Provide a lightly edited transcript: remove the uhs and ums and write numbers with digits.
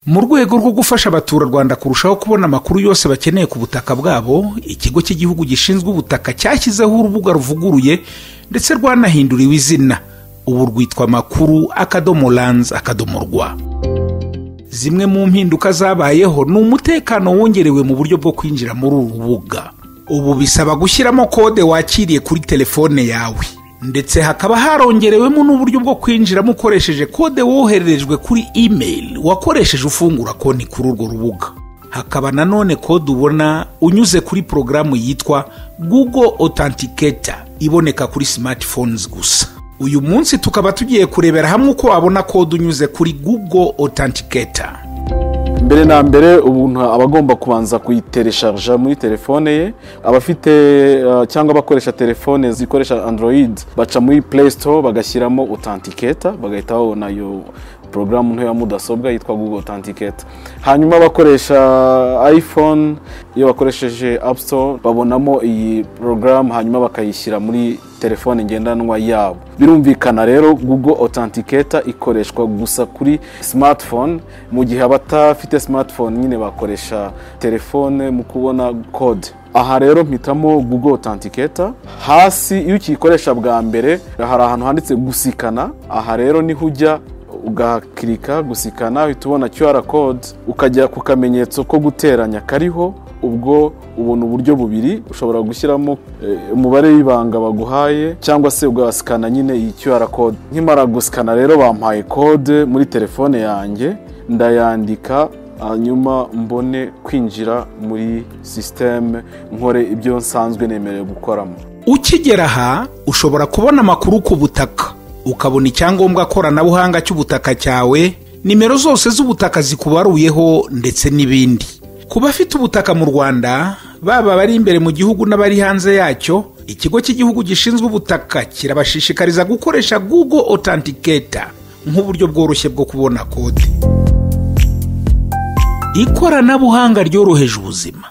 Mu rwego rwo gufasha abaturarwanda kurushaho kubona amakuru yose bakeneye ku butaka bwabo, ikigo cy'igihugu gishinzwe ubutaka cyashyizeho urubuga ruvuguruye ndetse rwanahinduriwe izina. Ubu rwitwa makuru.lands.rwa. Zimwe mu mpinduka zabayeho ni umutekano wongerewe mu buryo bwo kwinjira muri uru rubuga. Ubu bisaba gushyiramo kode wakiriye kuri telefone yawe, ndetse hakaba harongerewemo n'uburyo bwo kwinjiramo ukoresheje kode wohererejwe kuri email wakoresheje ufungura konti kuri urwo rubuga. Hakaba nanone kode ubona unyuze kuri porogaramu yitwa Google Autenticator iboneka kuri smartphones gusa. Uyu munsi tukaba tugiye kurebera hamwe uko wabona kode unyuze kuri Google Authenticator. Mbere na mbere ubuntu abagomba kubanza kuyiteresharja muri telefone ye. Abafite cyangwa bakoresha telefone zikoresha Android baca muri Play Store bagashyiramo Authenticator, bagahita babona yo programu nto ya mudasobwa yitwa Google Autenticator. Hanyuma bakoresha iPhone iyo bakoresheje App Store babonamo iyi programu, hanyuma bakayishyira muri telefone ngendanwa yabo. Birumvikana rero Google Authenticator ikoreshwa gusa kuri smartphone, mu gihe abatafite smartphone nyine bakoresha telefone mu kubona code. Aha rero mpitamo Google Authenticator. Hasi iyo ukikoresha bwa mbere hari ahantu handitse gusikana. Aha rero ni hujya ugakirika gusikana, uhita ubona QR code, ukajya ku kamenyetso ko guteranya kariho. Ubwo ubona uburyo bubiri, ushobora gushyiramo umubare w'ibanga baguhaye cyangwa se ugasikana nyine iyi QR code. Nkimara gusikana rero bampaye code muri telefone yanjye, ndayandika hanyuma mbone kwinjira muri system, nkore ibyo nsanzwe nemerewe gukoramo. Ukigera aha ushobora kubona amakuru ku butaka, ukabona icyangombwa koranabuhanga cy'ubutaka cyawe, nimero zose z'ubutaka zikubaruyeho ndetse n'ibindi. Ku bafite ubutaka mu Rwanda, baba bari imbere mu gihugu n'abari hanze yacyo, ikigo cy'igihugu gishinzwe ubutaka kirabashishikariza gukoresha Google Authenticator nk'uburyo bworoshye bwo kubona kode. Ikoranabuhanga ryoroheje ubuzima.